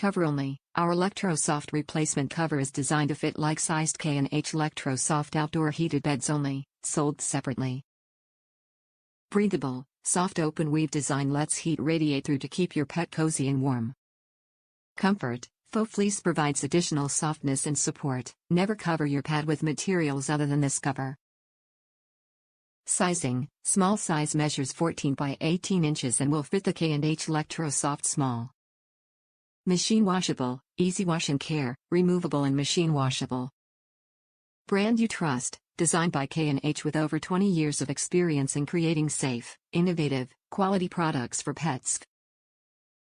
Cover only. Our Lectro-Soft Replacement cover is designed to fit like-sized K&H Lectro-Soft Outdoor Heated Beds only, sold separately. Breathable, soft open weave design lets heat radiate through to keep your pet cozy and warm. Comfort, Faux fleece provides additional softness and support. Never cover your pad with materials other than this cover. Sizing, small size measures 14 by 18 inches and will fit the K&H Lectro-Soft Small. Machine washable, easy wash and care, removable and machine washable. Brand you trust, designed by K&H with over 20 years of experience in creating safe, innovative, quality products for pets.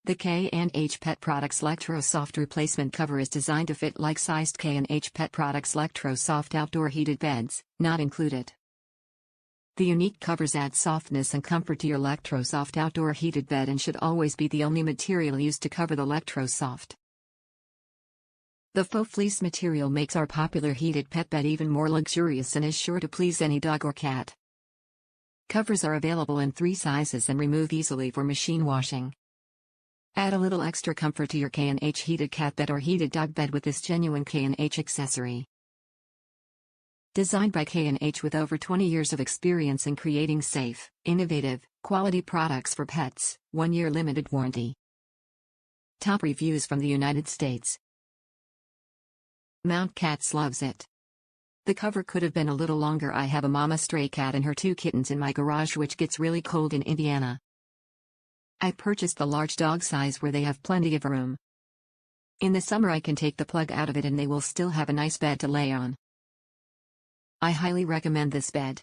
The K&H Pet Products Lectro-Soft Replacement cover is designed to fit like-sized K&H Pet Products Lectro-Soft Outdoor Heated Beds, not included. The unique covers add softness and comfort to your Lectro-Soft Outdoor Heated Bed and should always be the only material used to cover the Lectro-Soft. The faux fleece material makes our popular heated pet bed even more luxurious and is sure to please any dog or cat. Covers are available in 3 sizes and remove easily for machine washing. Add a little extra comfort to your K&H heated cat bed or heated dog bed with this genuine K&H accessory. Designed by K&H with over 20 years of experience in creating safe, innovative, quality products for pets, 1-year limited warranty. Top reviews from the United States. Mount Cats loves it. The cover could have been a little longer. I have a mama stray cat and her 2 kittens in my garage which gets really cold in Indiana. I purchased the large dog size where they have plenty of room. In the summer I can take the plug out of it and they will still have a nice bed to lay on. I highly recommend this bed.